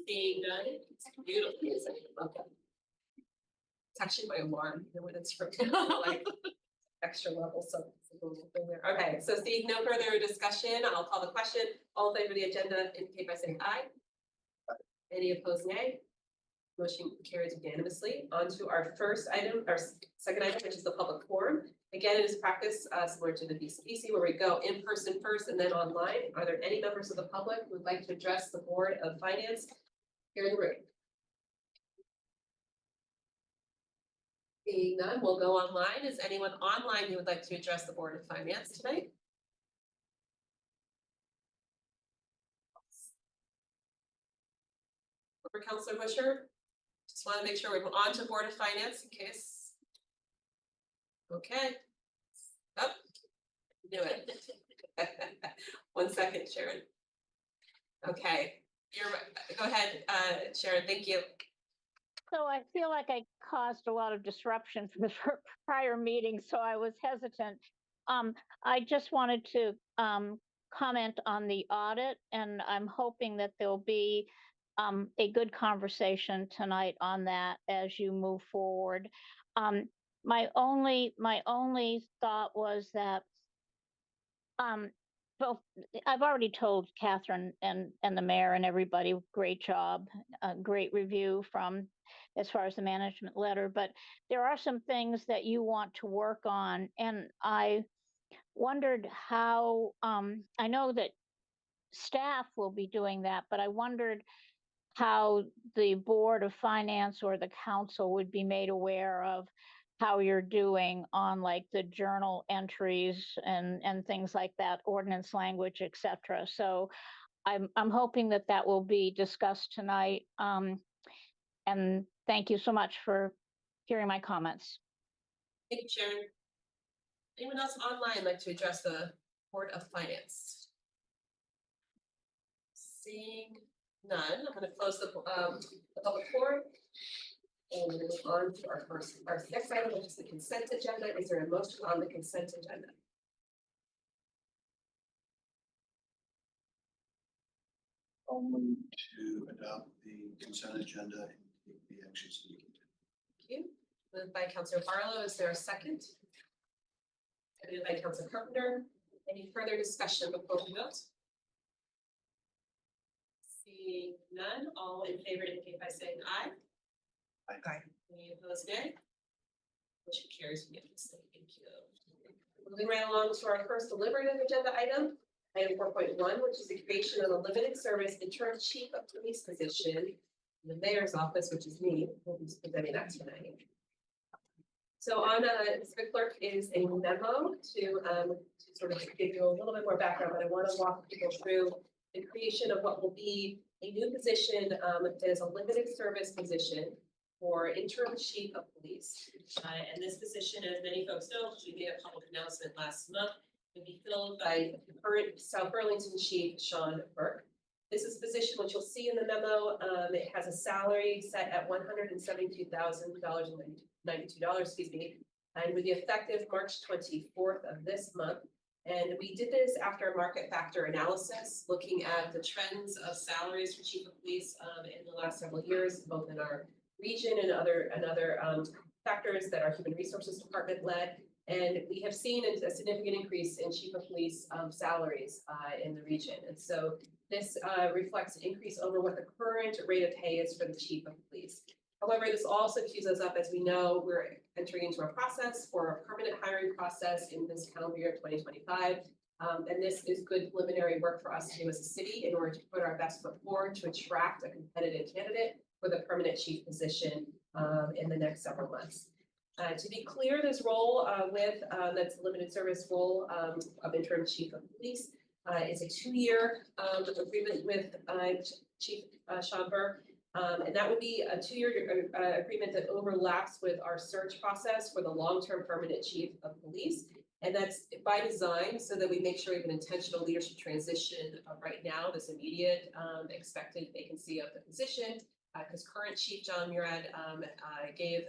Seeing none, it's beautiful music. Okay. It's actually my alarm, you know, when it's from like extra level, so it's a little thing there. Okay, so seeing no further discussion, I'll call the question. All in favor of the agenda indicate by saying aye. Any opposed, nay? Motion carries unanimously. On to our first item, our second item, which is the public forum. Again, it is practice similar to the BCBC where we go in person first and then online. Are there any members of the public who would like to address the Board of Finance here in the room? Seeing none, we'll go online. Is anyone online who would like to address the Board of Finance tonight? For Councilor Busher, just want to make sure we're on to Board of Finance in case. Okay. Up. Do it. 1 second, Sharon. Okay, go ahead, Sharon. Thank you. So I feel like I caused a lot of disruption for the prior meeting, so I was hesitant. I just wanted to comment on the audit, and I'm hoping that there'll be a good conversation tonight on that as you move forward. My only thought was that well, I've already told Catherine and the mayor and everybody, great job, great review from as far as the management letter, but there are some things that you want to work on. And I wondered how, I know that staff will be doing that, but I wondered how the Board of Finance or the council would be made aware of how you're doing on like the journal entries and things like that, ordinance language, et cetera. So I'm hoping that that will be discussed tonight. And thank you so much for hearing my comments. Thank you, Sharon. Anyone else online like to address the Board of Finance? Seeing none, I'm going to close the public forum. And we're going to move on to our next item, which is the consent agenda. Is there a motion on the consent agenda? I'll move to adopt the consent agenda and take the actions needed. Thank you. Moved by Councilor Barlow. Is there a second? Seconded by Councilor Carpenter. Any further discussion before we vote? Seeing none, all in favor indicate by saying aye. Aye. Any opposed, nay? Motion carries unanimously. Thank you. Moving right along to our first deliberative agenda item 4.1, which is the creation of a limited service interim chief of police position in the mayor's office, which is me. We'll be presenting that tonight. So on the clerk is a memo to sort of give you a little bit more background, but I want to walk people through the creation of what will be a new position that is a limited service position for interim chief of police. And this position, as many folks know, because we made a public announcement last month, will be filled by current South Burlington Chief Sean Burke. This is a position which you'll see in the memo. It has a salary set at $172,092, excuse me, and will be effective March 24th of this month. And we did this after a market factor analysis, looking at the trends of salaries for chief of police in the last several years, both in our region and other factors that our human resources department led. And we have seen a significant increase in chief of police salaries in the region. And so this reflects an increase over what the current rate of pay is for the chief of police. However, this also cues us up, as we know, we're entering into a process for a permanent hiring process in this calendar year of 2025. And this is good preliminary work for us to do as a city in order to put our best foot forward to attract a competitive candidate for the permanent chief position in the next several months. To be clear, this role that's a limited service role of interim chief of police is a 2-year agreement with Chief Sean Burke. And that would be a 2-year agreement that overlaps with our search process for the long-term permanent chief of police. And that's by design so that we make sure we have an intentional leadership transition right now, this immediate expected vacancy of the position. Because current Chief John Murad gave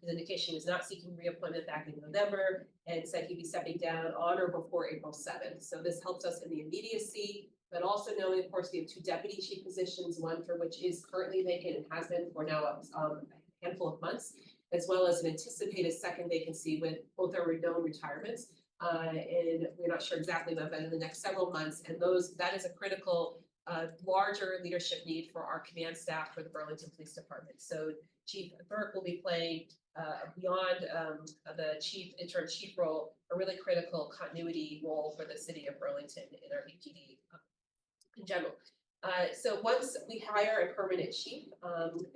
his indication he was not seeking reappointment back in November and said he'd be stepping down on or before April 7th. So this helps us in the immediacy But also knowing, of course, we have 2 deputy chief positions, one for which is currently vacant and has been for now a handful of months, as well as an anticipated second vacancy with both our known retirements. And we're not sure exactly when, but in the next several months, and that is a critical larger leadership need for our command staff for the Burlington Police Department. So Chief Burke will be playing beyond the interim chief role, a really critical continuity role for the city of Burlington in our BPD in general. So once we hire a permanent chief,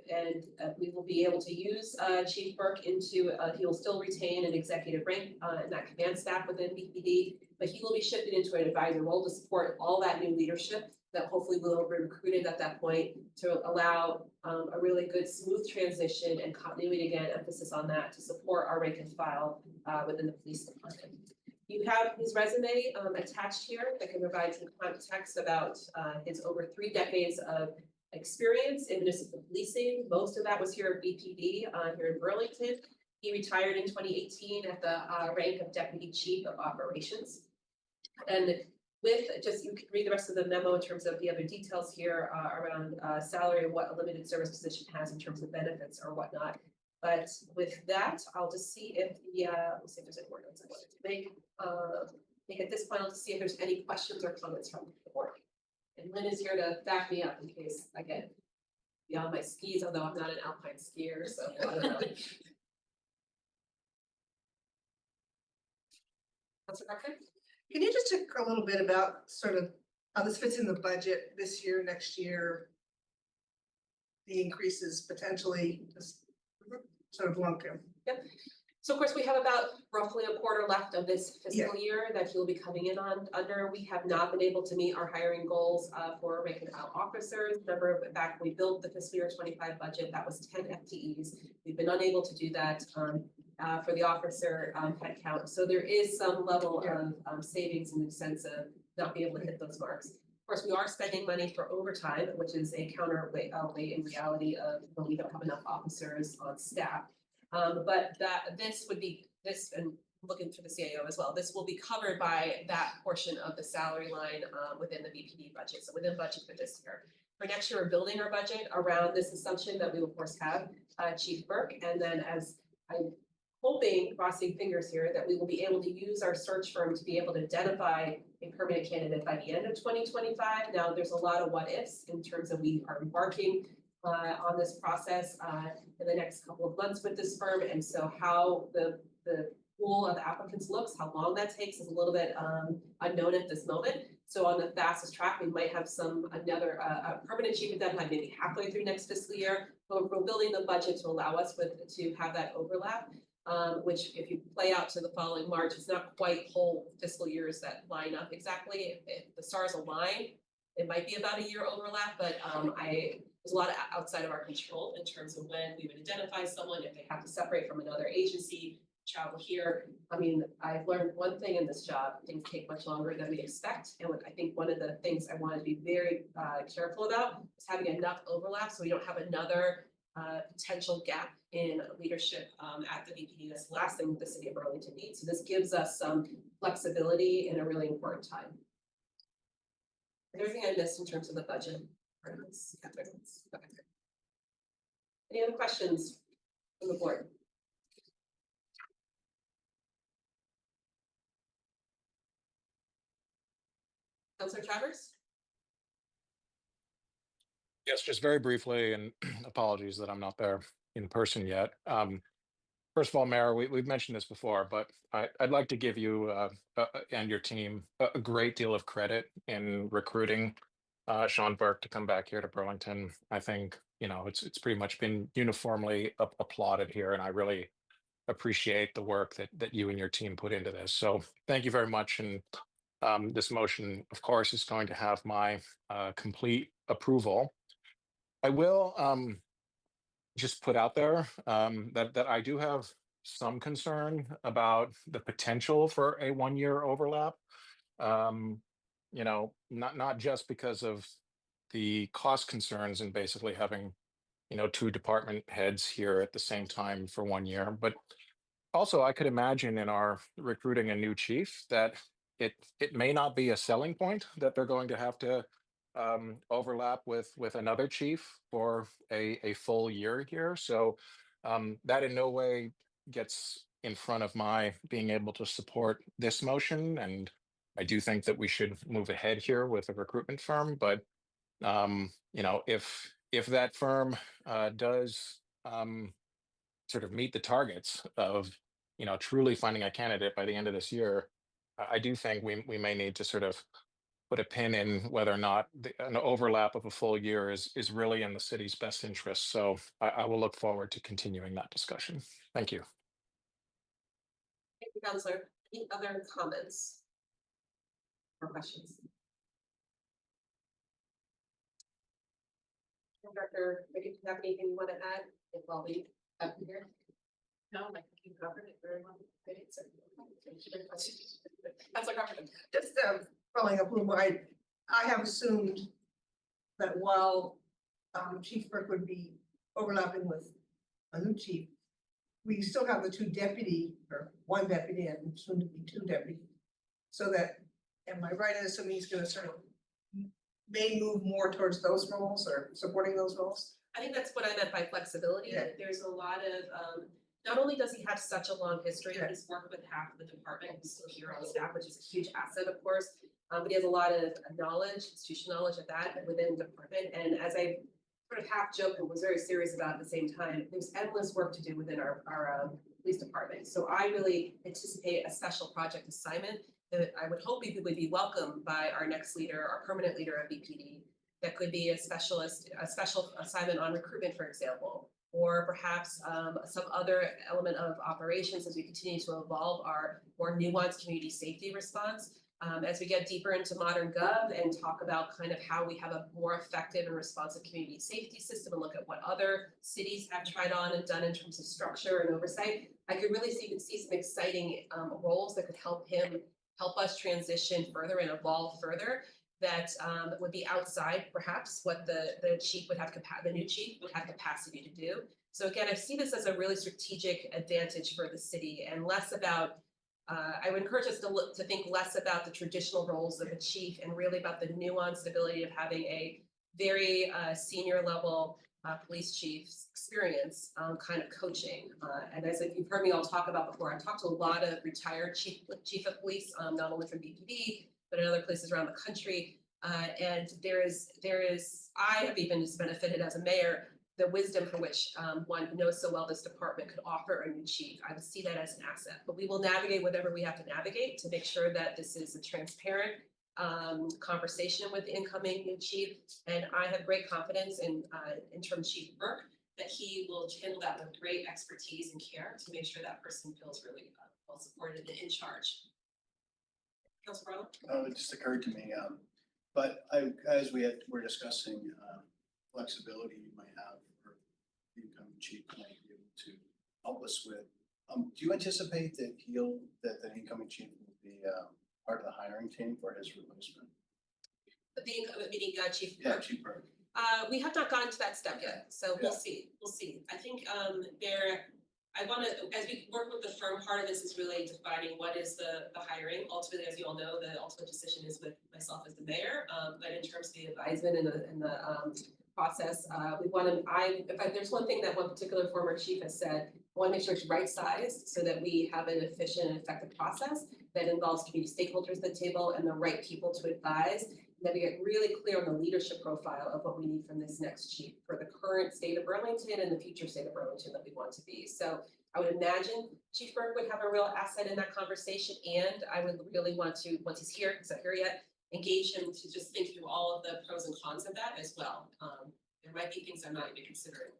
and we will be able to use Chief Burke into, he will still retain an executive rank in that command staff within BPD, but he will be shifted into an advisor role to support all that new leadership that hopefully will be recruited at that point to allow a really good smooth transition and continuity, again, emphasis on that to support our rank and file within the police department. You have his resume attached here that can provide some context about his over 3 decades of experience in municipal policing. Most of that was here at BPD here in Burlington. He retired in 2018 at the rank of Deputy Chief of Operations. And with just, you can read the rest of the memo in terms of the other details here around salary and what a limited service position has in terms of benefits or whatnot. But with that, I'll just see if let's see if there's any more notes I wanted to make at this point. I'll just see if there's any questions or comments from the board. And Lynn is here to back me up in case I get beyond my skis, although I'm not an alpine skier, so I don't know. Councilor Becker? Can you just talk a little bit about sort of how this fits in the budget this year, next year? The increases potentially, just sort of lump them. Yep. So of course, we have about roughly a quarter left of this fiscal year that he'll be coming in under. We have not been able to meet our hiring goals for rank and file officers. Remember back when we built the fiscal year 25 budget, that was 10 FTEs. We've been unable to do that for the officer headcount. So there is some level of savings in the sense of not being able to hit those marks. Of course, we are spending money for overtime, which is a counterweight in reality of when we don't have enough officers on staff. But this and looking through the CAO as well, this will be covered by that portion of the salary line within the BPD budget. So within budget for this year. For next year, we're building our budget around this assumption that we will of course have Chief Burke, and then as I'm hoping, crossing fingers here, that we will be able to use our search firm to be able to identify a permanent candidate by the end of 2025. Now, there's a lot of what ifs in terms of we are embarking on this process in the next couple of months with this firm. And so how the pool of applicants looks, how long that takes is a little bit unknown at this moment. So on the fastest track, we might have another a permanent chief identified maybe halfway through next fiscal year. But we're building the budget to allow us to have that overlap. Which if you play out to the following March, it's not quite whole fiscal years that line up exactly. If the stars align, it might be about a year overlap, but there's a lot outside of our control in terms of when we would identify someone, if they have to separate from another agency, travel here. I mean, I've learned one thing in this job, things take much longer than we expect. And I think one of the things I want to be very careful about is having enough overlap so we don't have another potential gap in leadership at the BPD. That's the last thing the city of Burlington needs. So this gives us some flexibility in a really important time. Everything I missed in terms of the budget. Okay. Any other questions from the board? Councilor Travers? Yes, just very briefly, and apologies that I'm not there in person yet. First of all, Mayor, we've mentioned this before, but I'd like to give you and your team a great deal of credit in recruiting Sean Burke to come back here to Burlington. I think, it's pretty much been uniformly applauded here, and I really appreciate the work that you and your team put into this. So thank you very much. And this motion, of course, is going to have my complete approval. I will just put out there that I do have some concern about the potential for a 1-year overlap. Not just because of the cost concerns and basically having, 2 department heads here at the same time for 1 year, but also I could imagine in our recruiting a new chief that it may not be a selling point that they're going to have to overlap with another chief for a full year here. So that in no way gets in front of my being able to support this motion. And I do think that we should move ahead here with a recruitment firm. But if that firm does sort of meet the targets of truly finding a candidate by the end of this year, I do think we may need to sort of put a pin in whether or not an overlap of a full year is really in the city's best interest. So I will look forward to continuing that discussion. Thank you. Thank you, Counselor. Any other comments or questions? Director, maybe you have anything you want to add while we have you here? No, I think you covered it very well. Great, so, thank you very much. Counselor Carpenter. Just following up a little more, I have assumed that while Chief Burke would be overlapping with a new chief, we still have the two deputy, or one deputy and soon to be two deputy. So that, am I right in assuming he's gonna sort of may move more towards those roles or supporting those roles? I think that's what I meant by flexibility. Yeah. There's a lot of, not only does he have such a long history, but he's worked with half of the department, he's still here on staff, which is a huge asset, of course. But he has a lot of knowledge, institutional knowledge of that within the department. And as I sort of half joked and was very serious about at the same time, there's endless work to do within our police department. So I really anticipate a special project assignment that I would hope would be welcomed by our next leader, our permanent leader of BPD. That could be a special assignment on recruitment, for example, or perhaps some other element of operations as we continue to evolve our more nuanced community safety response. As we get deeper into modern gov and talk about kind of how we have a more effective and responsive community safety system and look at what other cities have tried on and done in terms of structure and oversight, I could really see some exciting roles that could help us transition further and evolve further. That would be outside perhaps what the chief would have the new chief would have capacity to do. So again, I see this as a really strategic advantage for the city and less about, I would encourage us to think less about the traditional roles of a chief and really about the nuanced ability of having a very senior level police chief's experience kind of coaching. And as you've heard me all talk about before, I've talked to a lot of retired chief of police, not only from BPD, but in other places around the country. And I have even just benefited as a mayor, the wisdom for which one who knows so well this department could offer a new chief. I would see that as an asset, but we will navigate whatever we have to navigate to make sure that this is a transparent conversation with the incoming new chief. And I have great confidence in Interim Chief Burke that he will handle that with great expertise and care to make sure that person feels really well supported and in charge. Councilor Barlow? It just occurred to me, but as we're discussing flexibility you might have for the incoming chief might be able to help us with. Do you anticipate that the incoming chief will be part of the hiring team for his replacement? Meaning Chief Yeah, Burke. Chief Burke. We have not gotten to that step yet, so we'll Yeah. see. I think I want to, as we work with the firm, part of this is really defining what is the hiring. Ultimately, as you all know, the ultimate decision is with myself as the mayor. But in terms of the advisement and the process, we want to. If there's one thing that one particular former chief has said, I want to make sure it's right sized so that we have an efficient and effective process that involves community stakeholders at the table and the right people to advise. That we get really clear on the leadership profile of what we need from this next chief for the current state of Burlington and the future state of Burlington that we want to be. So I would imagine Chief Burke would have a real asset in that conversation, and I would really want to, once he's here, he's not here yet, engage him to just think through all of the pros and cons of that as well. There might be things I'm not even considering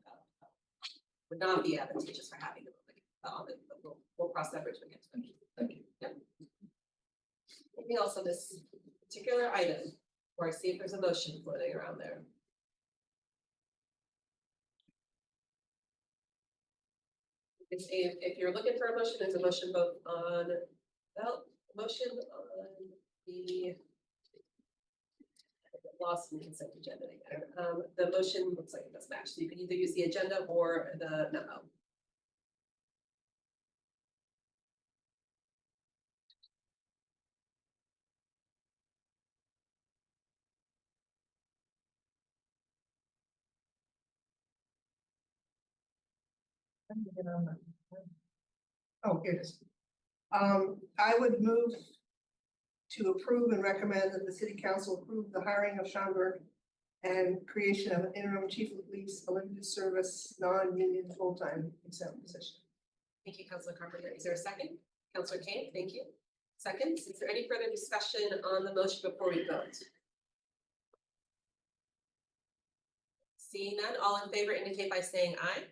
would not be advantageous for having them, but we'll cross that bridge when we get to it. Thank you. Yeah. Anything else on this particular item? Or I see if there's a motion floating around there. If you're looking for a motion, there's a motion both on, motion on the lost in the consent agenda again. The motion looks like it does match, so you can either use the agenda or the memo. Let me get on that. Oh, here it is. I would move to approve and recommend that the city council approve the hiring of Sean Burke and creation of an interim chief of police, a limited service, non-union, full-time exempt position. Thank you, Councilor Carpenter. Is there a second? Councilor Kane, thank you. Second, is there any further discussion on the motion before we vote? Seeing none, all in favor indicate by saying aye.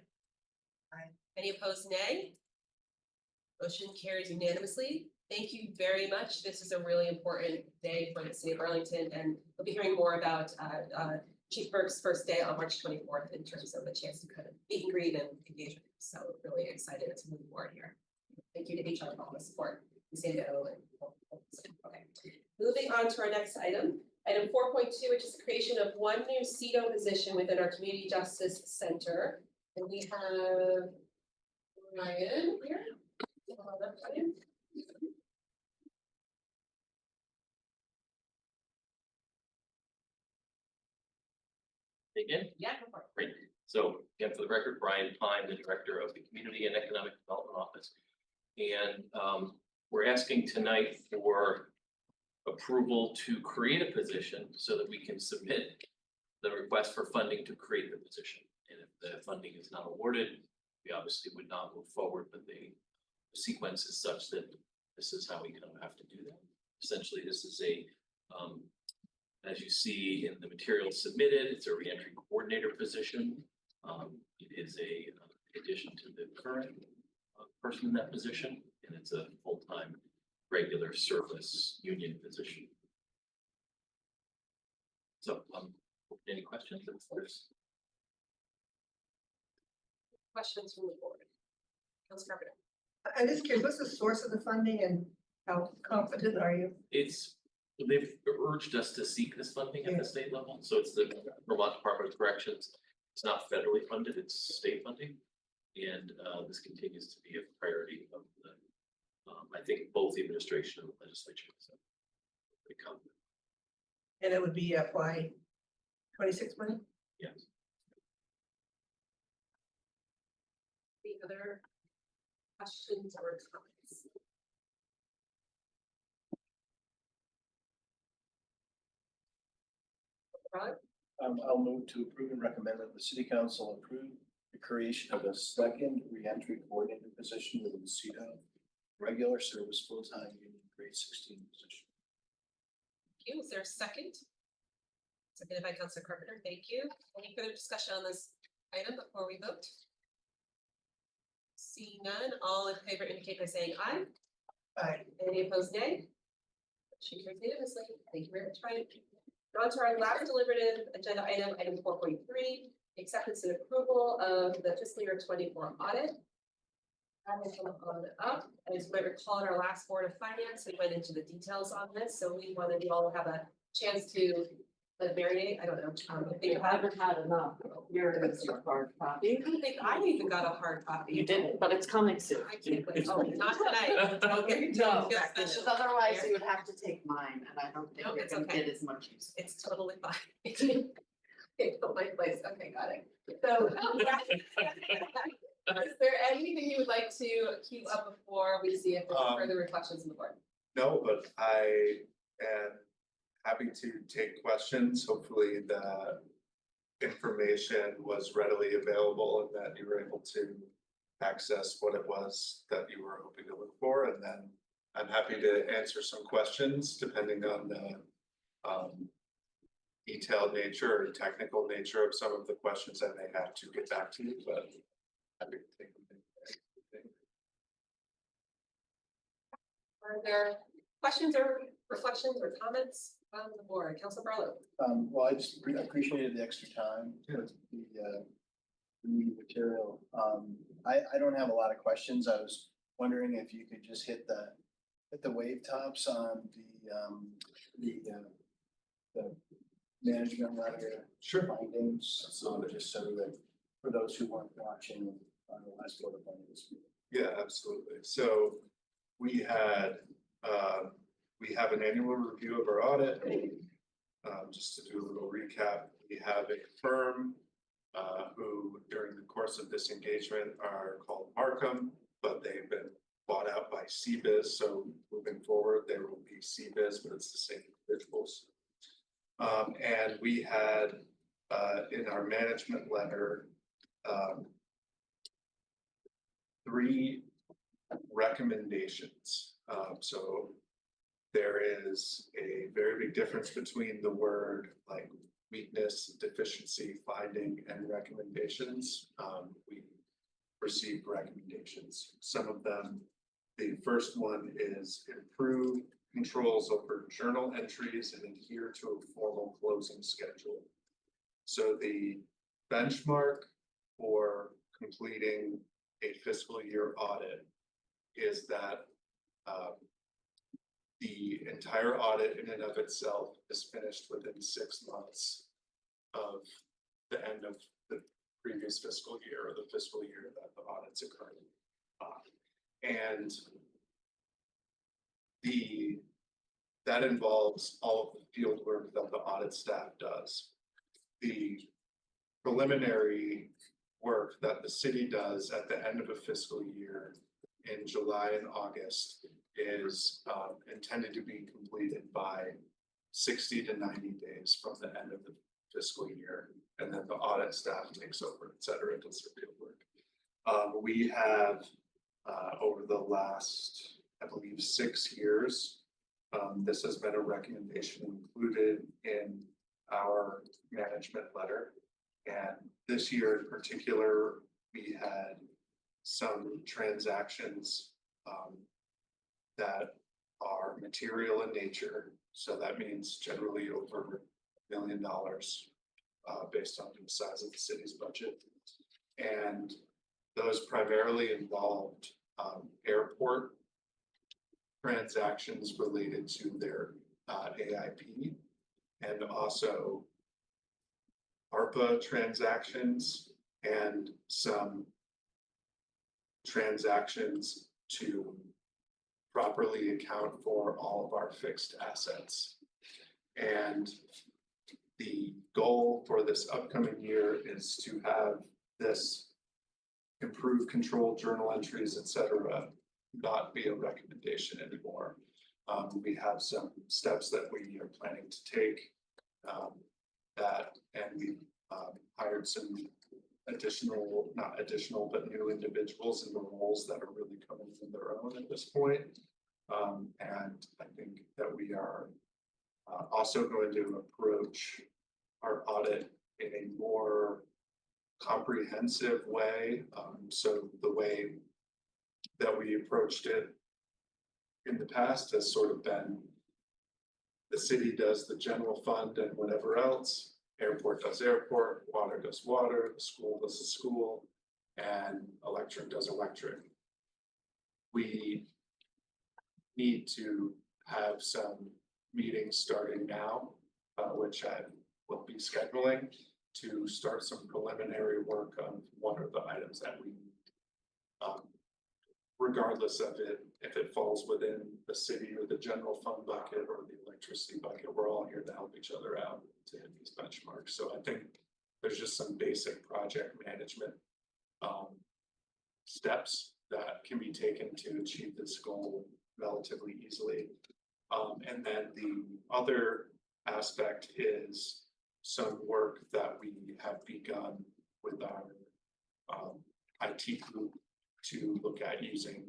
Aye. Any opposed, nay? Motion carries unanimously. Thank you very much. This is a really important day for the city of Burlington, and we'll be hearing more about Chief Burke's first day on March 24th in terms of a chance to kind of meet and greet and engage with him. So really excited to move forward here. Thank you to HR for all the support. CEDO and okay. Moving on to our next item, item 4.2, which is the creation of one new CEDO position within our Community Justice Center. And we have Ryan here. Hold on, Ryan. Again, Yeah, go for it. great. So again, for the record, Brian Pine, the Director of the Community and Economic Development Office. And we're asking tonight for approval to create a position so that we can submit the request for funding to create the position. And if the funding is not awarded, we obviously would not move forward, but the sequence is such that this is how we kind of have to do that. Essentially, this is a as you see in the material submitted, it's a reentry coordinator position. It is a addition to the current person in that position, and it's a full-time regular service union position. So, any questions? Questions from the board? Councilor Carpenter. I'm just curious, what's the source of the funding and how confident are you? They've urged us to seek this funding at the state level, so it's the Vermont Department of Corrections. It's not federally funded, it's state funding. And this continues to be a priority of the, I think, both the administration and the legislature. So they come. And it would be FY 26 money? Yes. Any other questions or comments? Rod? I'll move to approve and recommend that the city council approve the creation of a second reentry coordinator position within the CEDO regular service full-time union grade 16 position. Thank you. Is there a second? Seconded by Councilor Carpenter. Thank you. Any further discussion on this item before we vote? See none, all in favor indicate by saying aye. Aye. Any opposed, nay? Motion carries unanimously. Thank you very much, Ryan. On to our last deliberative agenda item, item 4.3, acceptance and approval of the fiscal year 24 audit. That will come on up. As you might recall, in our last Board of Finance, we went into the details on this, so we wanted you all to have a chance to marinate. I don't know. You haven't had enough. Here is your hard copy. I think I even got a hard copy. You didn't, but it's coming soon. I can't wait. Oh, not tonight. Okay, No, feel because special. otherwise you would have to take mine, and I don't think No, you're it's gonna okay. get as much use. It's totally fine. Okay, put my place. Okay, got it. So. Is there anything you would like to queue up before we see if there's further reflections in the board? No, but I am happy to take questions. Hopefully the information was readily available and that you were able to access what it was that you were hoping to look for. And then I'm happy to answer some questions depending on the detailed nature or technical nature of some of the questions I may have to get back to you, but happy to take them. Are there questions or reflections or comments on the board? Councilor Barlow. Well, I just appreciated the extra time with the meeting material. I don't have a lot of questions. I was wondering if you could just hit the wave tops on the management letter. Sure. Findings, so just so that for those who weren't watching on the last Board of Finance meeting. Yeah, absolutely. So we had, we have an annual review of our audit. Just to do a little recap, we have a firm who during the course of this engagement are called Markham, but they've been bought out by CBIZ. So moving forward, there will be CBIZ, but it's the same individuals. And we had in our management letter 3 recommendations. So there is a very big difference between the word like weakness, deficiency, finding, and recommendations. We received recommendations. Some of them, the first one is improve controls over journal entries and adhere to a formal closing schedule. So the benchmark for completing a fiscal year audit is that the entire audit in and of itself is finished within 6 months of the end of the previous fiscal year or the fiscal year that the audit's occurring. And that involves all of the field work that the audit staff does. The preliminary work that the city does at the end of a fiscal year in July and August is intended to be completed by 60 to 90 days from the end of the fiscal year. And then the audit staff takes over, et cetera, does the field work. We have over the last, I believe, 6 years, this has been a recommendation included in our management letter. And this year in particular, we had some transactions that are material in nature. So that means generally over $1 million based on the size of the city's budget. And those primarily involved airport transactions related to their AIP and also ARPA transactions and some transactions to properly account for all of our fixed assets. And the goal for this upcoming year is to have this improved control journal entries, et cetera, not be a recommendation anymore. We have some steps that we are planning to take and we hired some additional, not additional, but new individuals in the roles that are really coming from their own at this point. And I think that we are also going to approach our audit in a more comprehensive way. So the way that we approached it in the past has sort of been the city does the general fund and whatever else, airport does airport, water does water, the school does the school, and electric does electric. We need to have some meetings starting now, which I will be scheduling to start some preliminary work on what are the items that we need. Regardless of it, if it falls within the city or the general fund bucket or the electricity bucket, we're all here to help each other out to hit these benchmarks. So I think there's just some basic project management steps that can be taken to achieve this goal relatively easily. And then the other aspect is some work that we have begun with our IT group to look at using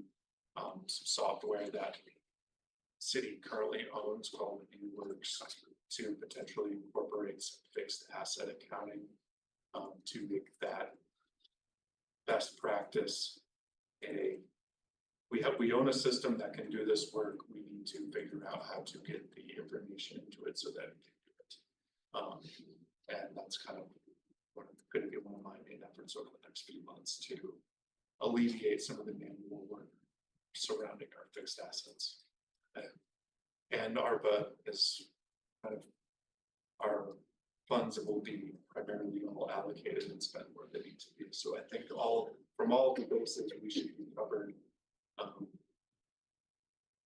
some software that city currently owns called ViewWorks to potentially incorporate some fixed asset accounting to make that best practice. We own a system that can do this work. We need to figure out how to get the information into it so that we can do it. And that's kind of going to be one of my main efforts over the next few months to alleviate some of the manual work surrounding our fixed assets. And ARPA is kind of our funds will be primarily all allocated and spent where they need to be. So I think from all the bases we should be covered,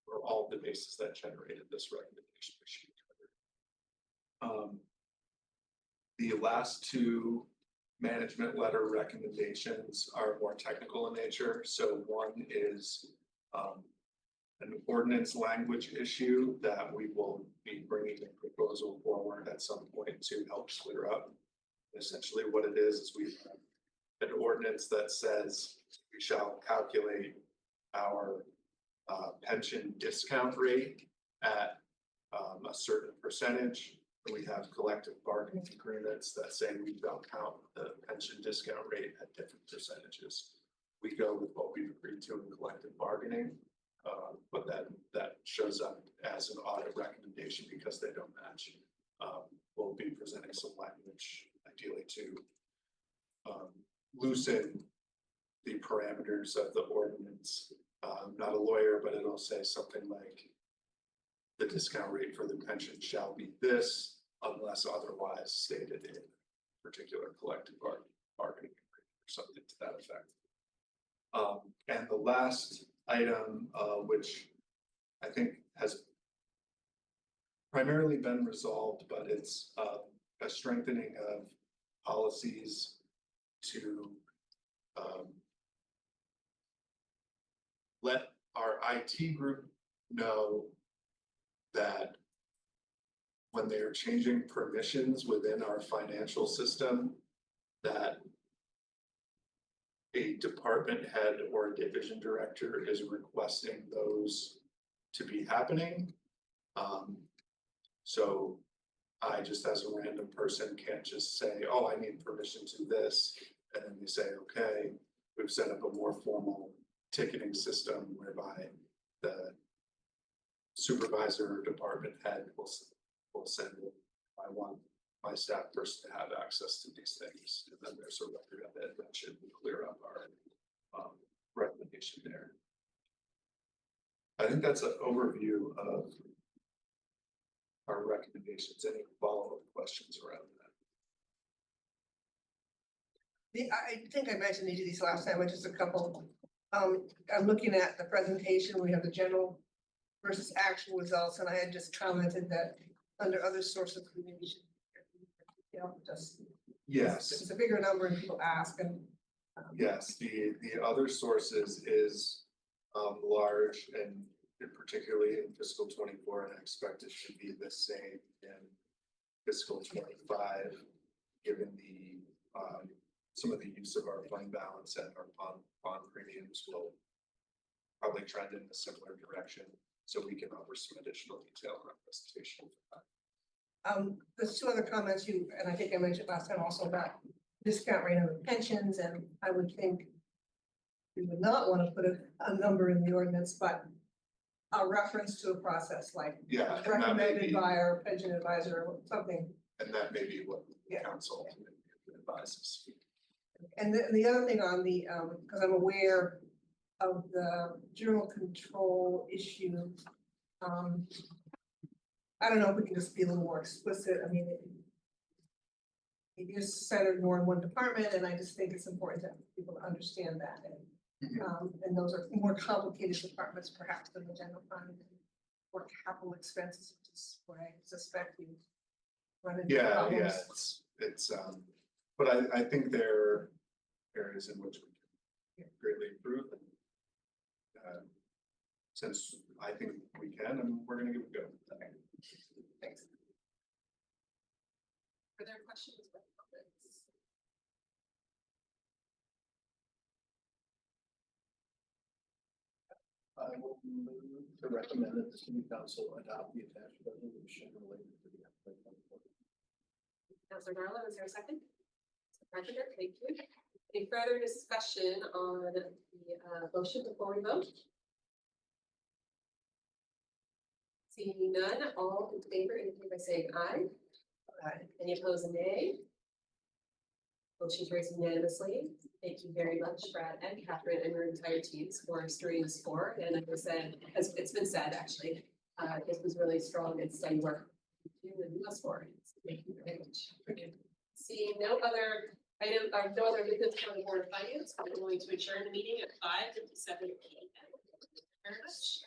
or all the bases that generated this recommendation we should be covered. The last 2 management letter recommendations are more technical in nature. So one is an ordinance language issue that we will be bringing a proposal forward at some point to help clear up. Essentially what it is we have an ordinance that says we shall calculate our pension discount rate at a certain percentage. We have collective bargaining agreements that say we don't count the pension discount rate at different percentages. We go with what we've agreed to in collective bargaining, but that shows up as an audit recommendation because they don't match. We'll be presenting some language ideally to loosen the parameters of the ordinance. I'm not a lawyer, but it'll say something like the discount rate for the pension shall be this unless otherwise stated in particular collective bargaining agreement or something to that effect. And the last item, which I think has primarily been resolved, but it's a strengthening of policies to let our IT group know that when they are changing permissions within our financial system, that a department head or a division director is requesting those to be happening. So I just as a random person can't just say, oh, I need permission to this. And then they say, okay, we've set up a more formal ticketing system whereby the supervisor or department head will send it. I want my staff person to have access to these things, and then there's a record of it that should clear up our recommendation there. I think that's an overview of our recommendations. Any follow-up questions around that? I think I mentioned each of these last time, but just a couple. I'm looking at the presentation, we have the general versus actual results, and I had just commented that under other sources of communication. Just. Yes. It's a bigger number and people ask and. Yes, the other sources is large and particularly in fiscal 24, and I expect it to be the same in fiscal 25, given the some of the use of our fund balance and our bond premiums will probably trend in a similar direction. So we can offer some additional detail in our presentation for that. There's two other comments and I think I mentioned last time also about discount rate on the pensions, and I would think we would not want to put a number in the ordinance, but a reference to a process like recommended by our pension advisor or something. And that may be what the council advises. And the other thing on the, because I'm aware of the journal control issue. I don't know if we can just be a little more explicit. I mean, it is centered more in one department, and I just think it's important that people understand that. And those are more complicated departments perhaps than the general fund or capital expenses, which is what I suspect you run into problems. It's but I think there are areas in which we can greatly improve, and since I think we can, and we're gonna give it a go. Okay. Thanks. Are there questions or comments? I will move to recommend that the city council adopt the attached resolution related to the FY 24. Councilor Darlow, is there a second? Seconder, thank you. Any further discussion on the motion before we vote? Seeing none, all in favor indicate by saying aye. Any opposed, nay? Motion carries unanimously. Thank you very much, Brad and Catherine and your entire teams for steering this forward. And like I said, as it's been said, actually, this was really strong and steady work. You and us for it. Thank you very much. Seeing no other item, no other business from the Board of Finance, I'm going to adjourn the meeting at 5:57 p.m. Very much.